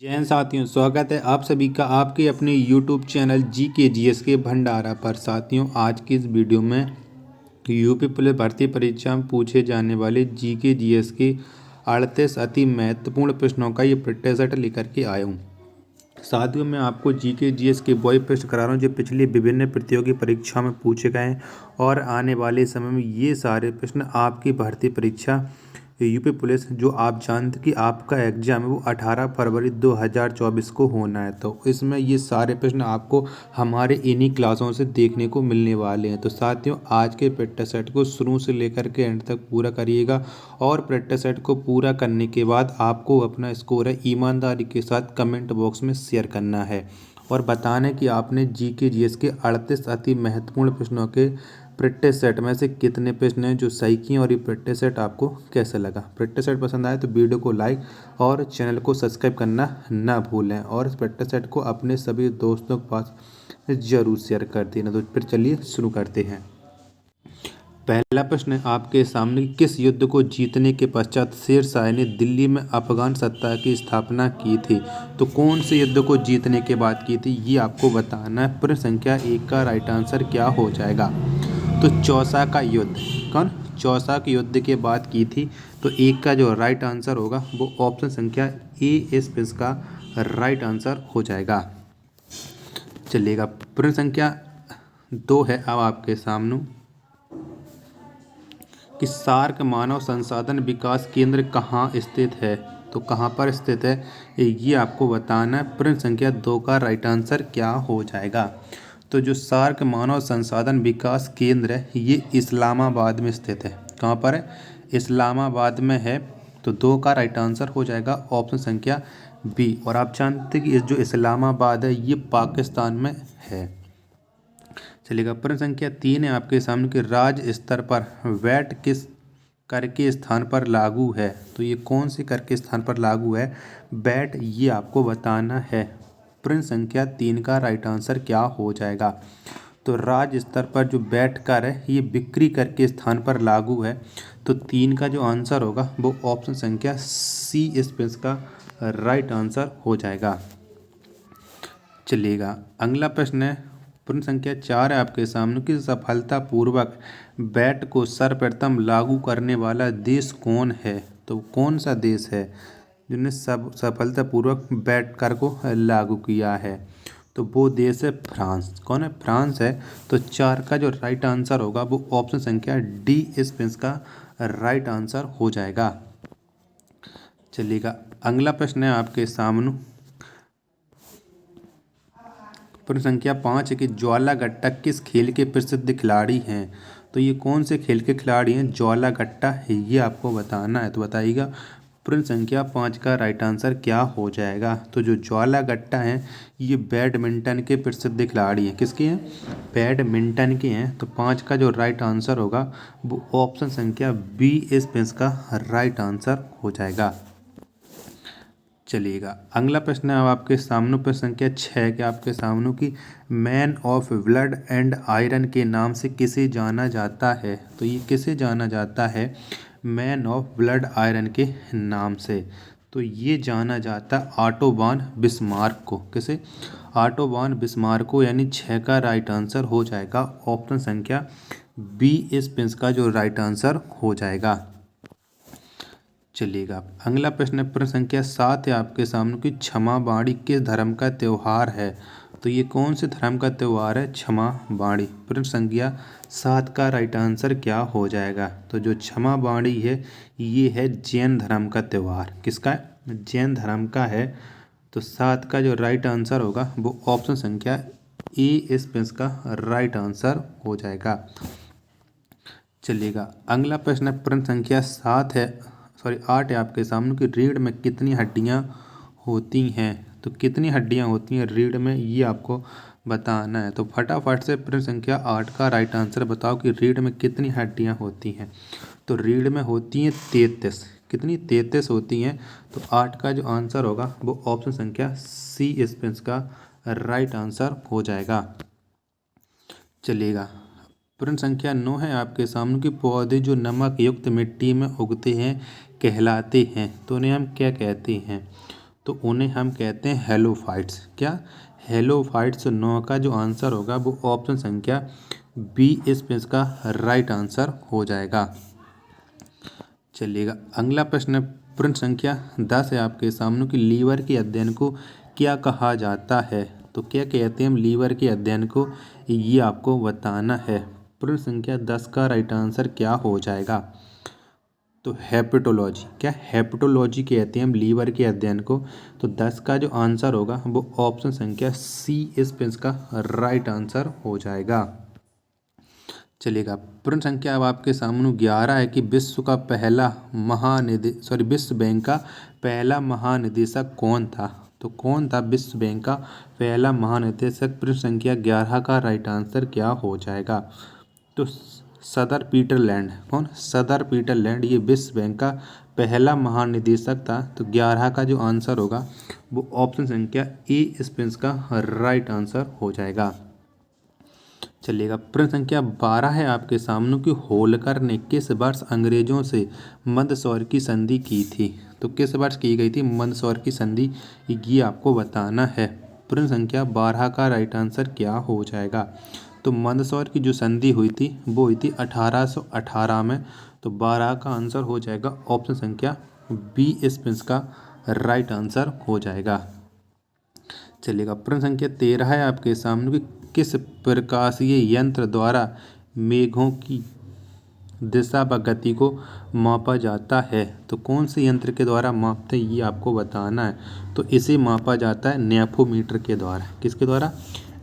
जय हिंद साथियों, स्वागत है आप सभी का आपके अपने YouTube चैनल जीके जीएस के भंडारा पर। साथियों, आज की इस वीडियो में यूपी पुलिस भर्ती परीक्षा में पूछे जाने वाले जीके जीएस के 38 अति महत्वपूर्ण प्रश्नों का ये प्रैक्टिस सेट लेकर के आया हूँ। साथियों, मैं आपको जीके जीएस के वही प्रश्न करा रहा हूँ जो पिछली विभिन्न प्रतियोगी परीक्षा में पूछे गए हैं और आने वाले समय में ये सारे प्रश्न आपकी भर्ती परीक्षा यूपी पुलिस जो आप जानते कि आपका एग्जाम है वो 18 फरवरी 2024 को होना है। तो इसमें ये सारे प्रश्न आपको हमारे इन्हीं क्लासों से देखने को मिलने वाले हैं। तो साथियों, आज के प्रैक्टिस सेट को शुरू से लेकर के एंड तक पूरा करिएगा और प्रैक्टिस सेट को पूरा करने के बाद आपको अपना स्कोर है ईमानदारी के साथ कमेंट बॉक्स में शेयर करना है और बताना है कि आपने जीके जीएस के 38 अति महत्वपूर्ण प्रश्नों के प्रैक्टिस सेट में से कितने प्रश्न हैं जो सही किए और ये प्रैक्टिस सेट आपको कैसा लगा। प्रैक्टिस सेट पसंद आए तो वीडियो को लाइक और चैनल को सब्सक्राइब करना ना भूलें और इस प्रैक्टिस सेट को अपने सभी दोस्तों के पास ज़रूर शेयर कर देना। तो फिर चलिए शुरू करते हैं। पहला प्रश्न है आपके सामने, किस युद्ध को जीतने के पश्चात शेर शाह ने दिल्ली में अफगान सत्ता की स्थापना की थी? तो कौन से युद्ध को जीतने के बाद की थी ये आपको बताना है। प्रश्न संख्या 1 का राइट आंसर क्या हो जाएगा? तो चौसा का युद्ध। कौन? चौसा के युद्ध के बाद की थी। तो एक का जो राइट आंसर होगा वो ऑप्शन संख्या ए इस का राइट आंसर हो जाएगा। चलिएगा, प्रश्न संख्या 2 है अब आपके सामने कि सार्क मानव संसाधन विकास केंद्र कहाँ स्थित है? तो कहाँ पर स्थित है ये आपको बताना है। प्रश्न संख्या 2 का राइट आंसर क्या हो जाएगा? तो जो सार्क मानव संसाधन विकास केंद्र है ये इस्लामाबाद में स्थित है। कहाँ पर है? इस्लामाबाद में है। तो 2 का राइट आंसर हो जाएगा ऑप्शन संख्या बी। और आप जानते हैं कि जो इस्लामाबाद है ये पाकिस्तान में है। चलिएगा, प्रश्न संख्या 3 है आपके सामने कि राज्य स्तर पर वैट किस कर के स्थान पर लागू है? तो ये कौन से कर के स्थान पर लागू है वैट, ये आपको बताना है। प्रश्न संख्या 3 का राइट आंसर क्या हो जाएगा? तो राज्य स्तर पर जो वैट कर है ये बिक्री कर के स्थान पर लागू है। तो 3 का जो आंसर होगा वो ऑप्शन संख्या सी इस का राइट आंसर हो जाएगा। चलिएगा, अगला प्रश्न है प्रश्न संख्या 4 है आपके सामने कि सफलतापूर्वक वैट को सर्वप्रथम लागू करने वाला देश कौन है? तो कौन सा देश है जिन्हें सफलतापूर्वक वैट कर को लागू किया है? तो वो देश है फ्रांस। कौन है? फ्रांस है। तो 4 का जो राइट आंसर होगा वो ऑप्शन संख्या डी इस का राइट आंसर हो जाएगा। चलिएगा, अगला प्रश्न है आपके सामने प्रश्न संख्या 5 है कि ज्वाला गट्टा किस खेल के प्रसिद्ध खिलाड़ी हैं? तो ये कौन से खेल के खिलाड़ी हैं ज्वाला गट्टा है ये आपको बताना है। तो बताइएगा प्रश्न संख्या 5 का राइट आंसर क्या हो जाएगा? तो जो ज्वाला गट्टा हैं ये बैडमिंटन के प्रसिद्ध खिलाड़ी हैं। किसके हैं? बैडमिंटन के हैं। तो 5 का जो राइट आंसर होगा वो ऑप्शन संख्या बी इस का राइट आंसर हो जाएगा। चलिएगा, अगला प्रश्न है अब आपके सामने प्रश्न संख्या 6 के आपके सामने कि man of blood and iron के नाम से किसे जाना जाता है? तो ये किसे जाना जाता है मैन ऑफ ब्लड आयरन के नाम से? तो ये जाना जाता है ऑटो वॉन बिस्मार्क को। किसे? ऑटो वॉन बिस्मार्क को, यानी 6 का राइट आंसर हो जाएगा ऑप्शन संख्या बी इस का जो राइट आंसर हो जाएगा। चलिएगा, अगला प्रश्न है प्रश्न संख्या 7 है आपके सामने कि क्षमा बाड़ी किस धर्म का त्यौहार है? तो ये कौन से धर्म का त्यौहार है क्षमा बाड़ी? प्रश्न संख्या 7 का राइट आंसर क्या हो जाएगा? तो जो क्षमा बाड़ी है ये है जैन धर्म का त्यौहार। किसका है? जैन धर्म का है। तो 7 का जो राइट आंसर होगा वो ऑप्शन संख्या ए इस का राइट आंसर हो जाएगा। चलिएगा, अगला प्रश्न है प्रश्न संख्या 8 है आपके सामने कि रीढ़ में कितनी हड्डियां होती हैं? तो कितनी हड्डियां होती हैं रीढ़ में ये आपको बताना है। तो फटाफट से प्रश्न संख्या 8 का राइट आंसर बताओ कि रीढ़ में कितनी हड्डियां होती हैं? तो रीढ़ में होती हैं 33। कितनी? 33 होती हैं। तो 8 का जो आंसर होगा वो ऑप्शन संख्या सी इस का राइट आंसर हो जाएगा। चलिएगा, प्रश्न संख्या 9 है आपके सामने कि पौधे जो नमक युक्त मिट्टी में उगते हैं कहलाते हैं, तो उन्हें हम क्या कहते हैं? तो उन्हें हम कहते हैं हेलोफाइट्स। क्या? हेलोफाइट्स। 9 का जो आंसर होगा वो ऑप्शन संख्या बी इसमें इसका राइट आंसर हो जाएगा। चलिएगा अगला प्रश्न, प्रश्न संख्या 10 है आपके सामने कि लीवर के अध्ययन को क्या कहा जाता है। तो क्या कहते हैं हम लीवर के अध्ययन को, ये आपको बताना है। प्रश्न संख्या 10 का राइट आंसर क्या हो जाएगा? तो हेपेटोलॉजी। क्या? हेपेटोलॉजी कहते हैं हम लीवर के अध्ययन को। तो 10 का जो आंसर होगा वो ऑप्शन संख्या सी इस पे इसका राइट आंसर हो जाएगा। चलिएगा प्रश्न संख्या अब आपके सामने 11 है कि विश्व बैंक का पहला महानिदेशक कौन था। तो कौन था विश्व बैंक का पहला महानिदेशक? प्रश्न संख्या 11 का राइट आंसर क्या हो जाएगा? तो सदर पीटरलैंड। कौन? सदर पीटरलैंड ये विश्व बैंक का पहला महानिदेशक था। तो 11 का जो आंसर होगा वो ऑप्शन संख्या ए इस पे इसका राइट आंसर हो जाएगा। चलिएगा प्रश्न संख्या 12 है आपके सामने कि होलकर ने किस वर्ष अंग्रेजों से मंदसौर की संधि की थी। तो किस वर्ष की गई थी मंदसौर की संधि, ये आपको बताना है। प्रश्न संख्या 12 का राइट आंसर क्या हो जाएगा? तो मंदसौर की जो संधि हुई थी वो हुई थी 1818 में। तो 12 का आंसर हो जाएगा ऑप्शन संख्या बी इस पे इसका राइट आंसर हो जाएगा। चलिएगा प्रश्न संख्या 13 है आपके सामने कि किस प्रकाशीय यंत्र द्वारा मेघों की दिशा व गति को मापा जाता है। तो कौन से यंत्र के द्वारा मापते हैं ये आपको बताना है। तो इसे मापा जाता है नेफोमीटर के द्वारा। किसके द्वारा?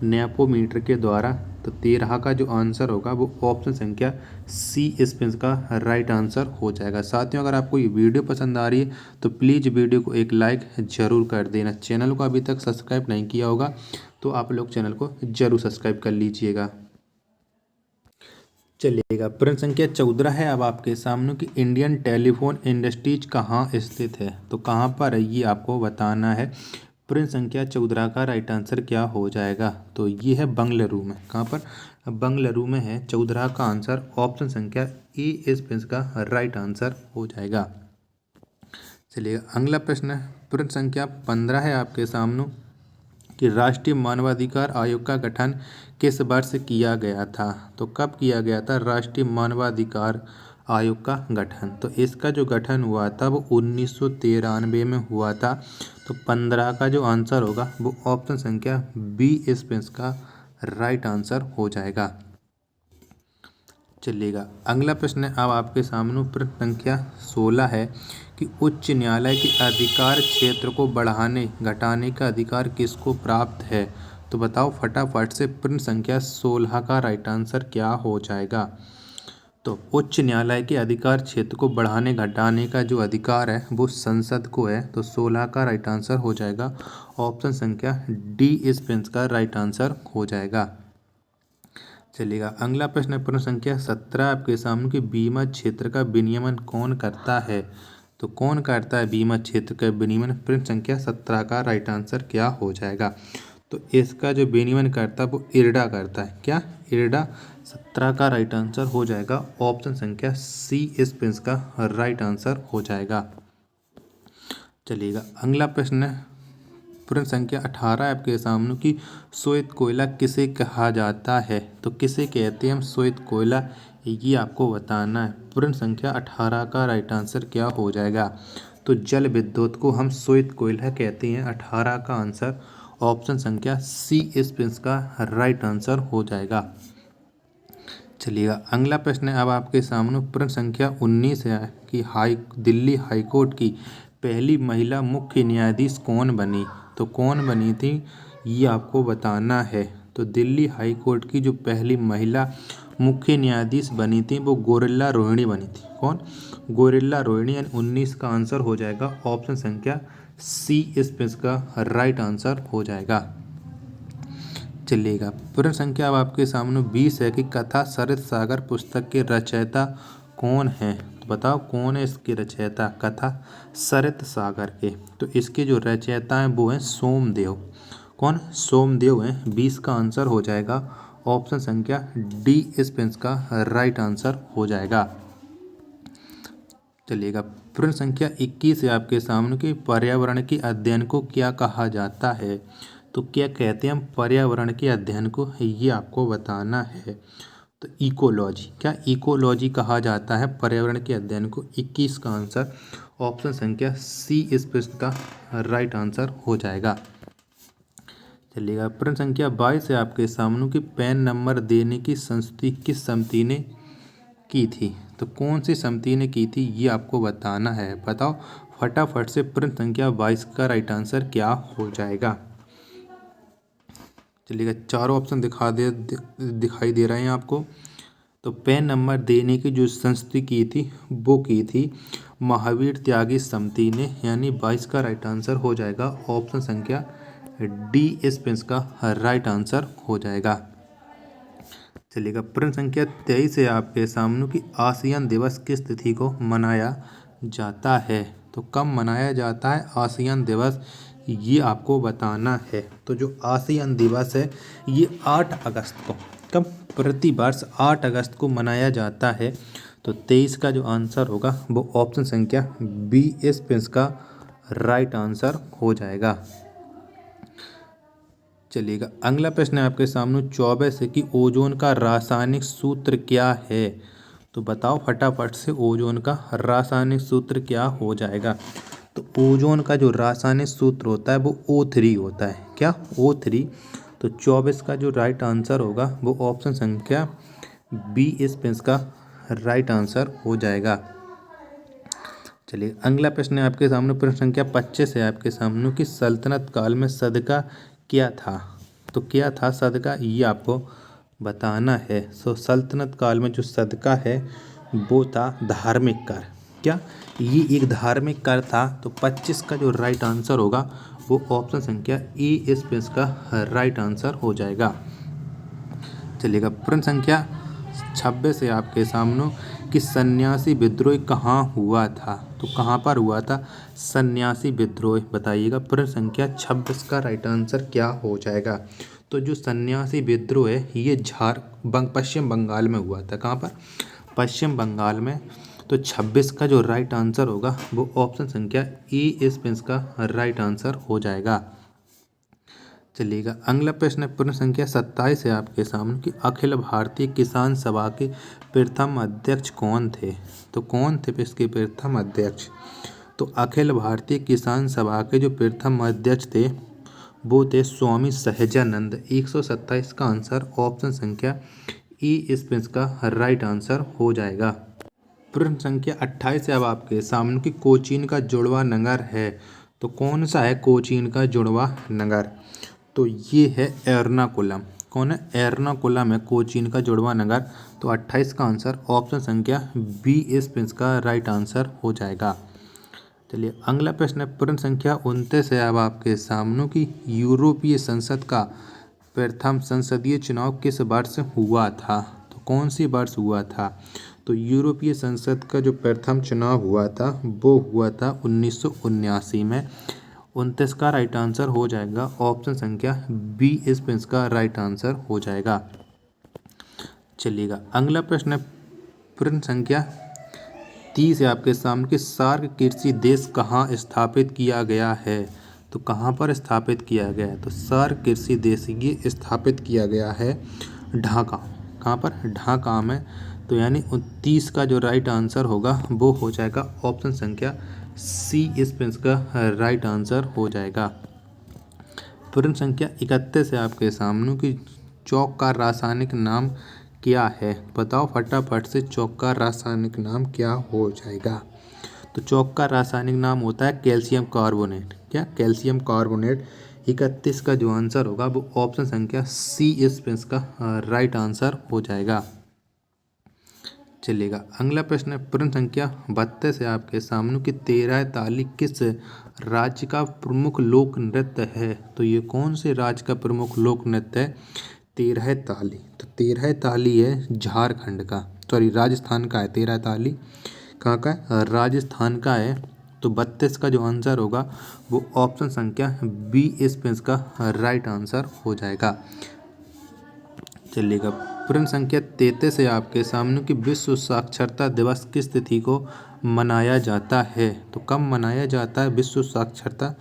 नेफोमीटर के द्वारा। तो 13 का जो आंसर होगा वो ऑप्शन संख्या सी इस पे इसका राइट आंसर हो जाएगा। साथियों अगर आपको ये वीडियो पसंद आ रही है तो प्लीज़ वीडियो को एक लाइक ज़रूर कर देना। चैनल को अभी तक सब्सक्राइब नहीं किया होगा तो आप लोग चैनल को ज़रूर सब्सक्राइब कर लीजिएगा। चलिएगा प्रश्न संख्या 14 है अब आपके सामने कि इंडियन टेलीफोन इंडस्ट्रीज कहाँ स्थित है। तो कहाँ पर है ये आपको बताना है। प्रश्न संख्या 14 का राइट आंसर क्या हो जाएगा? तो ये है बंगलुरु में। कहाँ पर? बंगलुरु में है। 14 का आंसर ऑप्शन संख्या ए इस पे इसका राइट आंसर हो जाएगा। चलिए अगला प्रश्न, प्रश्न संख्या 15 है आपके सामने कि राष्ट्रीय मानवाधिकार आयोग का गठन किस वर्ष किया गया था। तो कब किया गया था राष्ट्रीय मानवाधिकार आयोग का गठन? तो इसका जो गठन हुआ था वो 1993 में हुआ था। तो 15 का जो आंसर होगा वो ऑप्शन संख्या बी इस पे इसका राइट आंसर हो जाएगा। चलिएगा अगला प्रश्न है अब आपके सामने प्रश्न संख्या 16 है कि उच्च न्यायालय के अधिकार क्षेत्र को बढ़ाने घटाने का अधिकार किसको प्राप्त है। तो बताओ फटाफट से प्रश्न संख्या 16 का राइट आंसर क्या हो जाएगा? तो उच्च न्यायालय के अधिकार क्षेत्र को बढ़ाने घटाने का जो अधिकार है वो संसद को है। तो 16 का राइट आंसर हो जाएगा ऑप्शन संख्या डी इस पे इसका राइट आंसर हो जाएगा। चलिएगा अगला प्रश्न है प्रश्न संख्या 17 आपके सामने कि बीमा क्षेत्र का विनियमन कौन करता है। तो कौन करता है बीमा क्षेत्र का विनियमन? प्रश्न संख्या 17 का राइट आंसर क्या हो जाएगा? तो इसका जो विनियमन करता है वो इरडा करता है। क्या? इरडा। 17 का राइट आंसर हो जाएगा ऑप्शन संख्या सी इस पे इसका राइट आंसर हो जाएगा। चलिएगा अगला प्रश्न है प्रश्न संख्या 18 है आपके सामने कि श्वेत कोयला किसे कहा जाता है। तो किसे कहते हैं हम श्वेत कोयला, ये आपको बताना है। प्रश्न संख्या 18 का राइट आंसर क्या हो जाएगा? तो जल विद्युत को हम श्वेत कोयला कहते हैं। 18 का आंसर ऑप्शन संख्या सी इस पे इसका राइट आंसर हो जाएगा। चलिएगा अगला प्रश्न है अब आपके सामने प्रश्न संख्या 19 है कि दिल्ली हाईकोर्ट की पहली महिला मुख्य न्यायाधीश कौन बनी। तो कौन बनी थी ये आपको बताना है। तो दिल्ली हाई कोर्ट की जो पहली महिला मुख्य न्यायाधीश बनी थी वो गोरिल्ला रोहिणी बनी थी। कौन? गोरिल्ला रोहिणी। 19 का आंसर हो जाएगा ऑप्शन संख्या सी इस पे इसका राइट आंसर हो जाएगा। चलिएगा प्रश्न संख्या अब आपके सामने 20 है कि कथा सरित सागर पुस्तक के रचयिता कौन है। तो बताओ कौन है इसके रचयिता कथा सरित सागर के। तो इसके जो रचयिता हैं वो हैं सोमदेव। कौन? सोमदेव हैं। 20 का आंसर हो जाएगा ऑप्शन संख्या डी इस पे इसका राइट आंसर हो जाएगा। चलिएगा प्रश्न संख्या 21 है आपके सामने कि पर्यावरण के अध्ययन को क्या कहा जाता है। तो क्या कहते हैं हम पर्यावरण के अध्ययन को, ये आपको बताना है। तो इकोलॉजी, क्या इकोलॉजी कहा जाता है पर्यावरण के अध्ययन को। 21 का आंसर ऑप्शन संख्या सी इस प्रश्न का राइट आंसर हो जाएगा। चलिएगा, प्रश्न संख्या 22 है आपके सामने कि पैन नंबर देने की संस्तुति किस समिति ने की थी। तो कौन सी समिति ने की थी, ये आपको बताना है। बताओ फटाफट से, प्रश्न संख्या 22 का राइट आंसर क्या हो जाएगा। चलिएगा, चारों ऑप्शन दिखाई दे रहे हैं आपको। तो पैन नंबर देने की जो संस्तुति की थी वो की थी महावीर त्यागी समिति ने, यानी 22 का राइट आंसर हो जाएगा ऑप्शन संख्या डी इस प्रश्न का राइट आंसर हो जाएगा। चलिएगा, प्रश्न संख्या 23 है आपके सामने कि आसियान दिवस किस तिथि को मनाया जाता है। तो कब मनाया जाता है आसियान दिवस, ये आपको बताना है। तो जो आसियान दिवस है ये 8 अगस्त को, कब, प्रतिवर्ष 8 अगस्त को मनाया जाता है। तो 23 का जो आंसर होगा वो ऑप्शन संख्या बी इस प्रश्न का राइट आंसर हो जाएगा। चलिएगा, अगला प्रश्न है आपके सामने 24 है कि ओजोन का रासायनिक सूत्र क्या है। तो बताओ फटाफट से, ओजोन का रासायनिक सूत्र क्या हो जाएगा। तो ओजोन का जो रासायनिक सूत्र होता है वो O3 होता है। क्या, O3। तो 24 का जो राइट आंसर होगा वो ऑप्शन संख्या बी इस प्रश्न का राइट आंसर हो जाएगा। चलिए, अगला प्रश्न है आपके सामने, प्रश्न संख्या 25 है आपके सामने कि सल्तनत काल में सदका क्या था। तो क्या था सदका, ये आपको बताना है। सो सल्तनत काल में जो सदका है वो था धार्मिक कर। क्या, ये एक धार्मिक कर था। तो 25 का जो राइट आंसर होगा वो ऑप्शन संख्या ए इस प्रश्न का राइट आंसर हो जाएगा। चलिएगा, प्रश्न संख्या 26 है आपके सामने कि सन्यासी विद्रोह कहाँ हुआ था। तो कहाँ पर हुआ था सन्यासी विद्रोह, बताइएगा। प्रश्न संख्या 26 का राइट आंसर क्या हो जाएगा। तो जो सन्यासी विद्रोह है ये पश्चिम बंगाल में हुआ था। कहाँ पर, पश्चिम बंगाल में। तो 26 का जो राइट आंसर होगा वो ऑप्शन संख्या ए इस प्रश्न का राइट आंसर हो जाएगा। चलिएगा, अगला प्रश्न है प्रश्न संख्या 27 है आपके सामने कि अखिल भारतीय किसान सभा के प्रथम अध्यक्ष कौन थे। तो कौन थे इसके प्रथम अध्यक्ष। तो अखिल भारतीय किसान सभा के जो प्रथम अध्यक्ष थे वो थे स्वामी सहजानंद। 127 का आंसर ऑप्शन संख्या ई इस प्रश्न का राइट आंसर हो जाएगा। प्रश्न संख्या 28 है अब आपके सामने कि कोचीन का जुड़वा नगर है। तो कौन सा है कोचीन का जुड़वा नगर। तो ये है एर्नाकुलम। कौन है, एर्नाकुलम है कोचीन का जुड़वा नगर। तो 28 का आंसर ऑप्शन संख्या बी इस प्रश्न का राइट आंसर हो जाएगा। चलिए, अगला प्रश्न है प्रश्न संख्या 29 है अब आपके सामने कि यूरोपीय संसद का प्रथम संसदीय चुनाव किस वर्ष हुआ था। तो कौन सी वर्ष हुआ था। तो यूरोपीय संसद का जो प्रथम चुनाव हुआ था वो हुआ था 1979 में। 29 का राइट आंसर हो जाएगा ऑप्शन संख्या बी इस प्रश्न का राइट आंसर हो जाएगा। चलिएगा, अगला प्रश्न है प्रश्न संख्या 30 है आपके सामने कि सार्क कृषि देश कहाँ स्थापित किया गया है। तो कहाँ पर स्थापित किया गया है। तो सार्क कृषि देश ये स्थापित किया गया है ढाका। कहाँ पर, ढाका में। तो यानी 29 का जो राइट आंसर होगा वो हो जाएगा ऑप्शन संख्या सी इस प्रश्न का राइट आंसर हो जाएगा। प्रश्न संख्या 31 है आपके सामने कि चौक का रासायनिक नाम क्या है। बताओ फटाफट से, चौक का रासायनिक नाम क्या हो जाएगा। तो चौक का रासायनिक नाम होता है कैल्शियम कार्बोनेट। क्या, कैल्शियम कार्बोनेट। 31 का जो आंसर होगा वो ऑप्शन संख्या सी इस प्रश्न का राइट आंसर हो जाएगा। चलिएगा, अगला प्रश्न है प्रश्न संख्या 32 है आपके सामने कि तेरह ताली किस राज्य का प्रमुख लोक नृत्य है। तो ये कौन से राज्य का प्रमुख लोक नृत्य है तेरह ताली। तो तेरह ताली है झारखंड का, सॉरी राजस्थान का है। तेरह ताली कहाँ का है, राजस्थान का है। तो 32 का जो आंसर होगा वो ऑप्शन संख्या बी इस प्रश्न का राइट आंसर हो जाएगा। चलिएगा, प्रश्न संख्या 33 है आपके सामने कि विश्व साक्षरता दिवस किस तिथि को मनाया जाता है? तो कब मनाया जाता है विश्व साक्षरता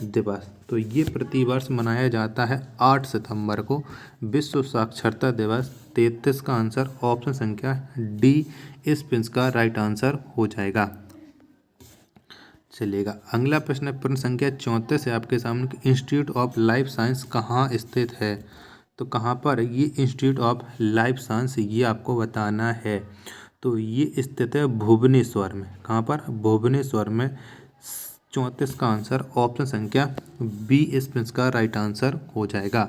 दिवस? तो ये प्रतिवर्ष मनाया जाता है 8 सितंबर को विश्व साक्षरता दिवस। 33 का आंसर ऑप्शन संख्या डी इसका राइट आंसर हो जाएगा। चलिएगा अगला प्रश्न है प्रश्न संख्या 34 है आपके सामने कि इंस्टीट्यूट ऑफ लाइफ साइंस कहाँ स्थित है? तो कहाँ पर ये इंस्टीट्यूट ऑफ लाइफ साइंस ये आपको बताना है। तो ये स्थित है भुवनेश्वर में। कहाँ पर? भुवनेश्वर में। 34 का आंसर ऑप्शन संख्या बी इसका राइट आंसर हो जाएगा।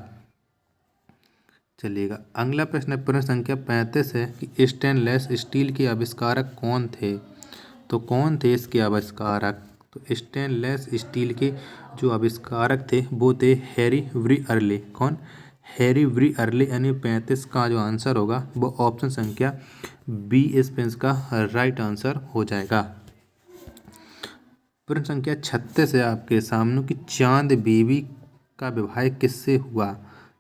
चलिएगा अगला प्रश्न है प्रश्न संख्या 35 है कि स्टेनलेस स्टील के आविष्कारक कौन थे? तो कौन थे इसके आविष्कारक? तो स्टेनलेस स्टील के जो आविष्कारक थे वो थे हैरी व्रियरले। कौन? हैरी व्रियरले। यानी 35 का जो आंसर होगा वो ऑप्शन संख्या बी इसका राइट आंसर हो जाएगा। प्रश्न संख्या 36 है आपके सामने कि चांद बीबी का विवाह किससे हुआ?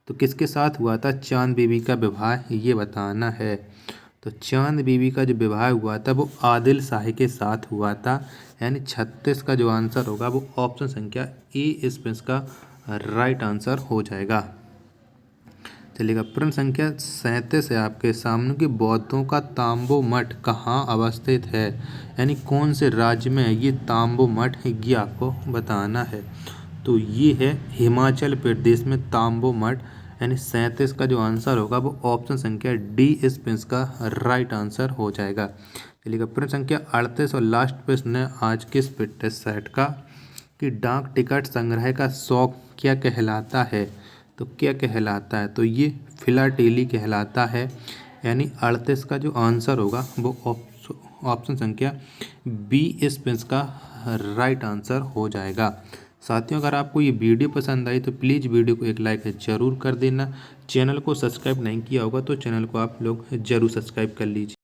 तो किसके साथ हुआ था चांद बीबी का विवाह ये बताना है। तो चांद बीबी का जो विवाह हुआ था वो आदिल शाही के साथ हुआ था। यानी 36 का जो आंसर होगा वो ऑप्शन संख्या ए इसका राइट आंसर हो जाएगा। चलिएगा प्रश्न संख्या 37 है आपके सामने कि बौद्धों का तांबो मठ कहाँ अवस्थित है? यानी कौन से राज्य में है ये तांबो मठ ये आपको बताना है। तो ये है हिमाचल प्रदेश में तांबो मठ। यानी 37 का जो आंसर होगा वो ऑप्शन संख्या डी इसका राइट आंसर हो जाएगा। चलिएगा प्रश्न संख्या 38 और लास्ट प्रश्न है आज के इस फिटनेस सेट का कि डाक टिकट संग्रह का शौक क्या कहलाता है? तो क्या कहलाता है? तो ये फिलाटेली कहलाता है। यानी 38 का जो आंसर होगा वो ऑप्शन संख्या बी इसका राइट आंसर हो जाएगा। साथियों अगर आपको ये वीडियो पसंद आई तो प्लीज़ वीडियो को एक लाइक ज़रूर कर देना। चैनल को सब्सक्राइब नहीं किया होगा तो चैनल को आप लोग ज़रूर सब्सक्राइब कर लीजिए।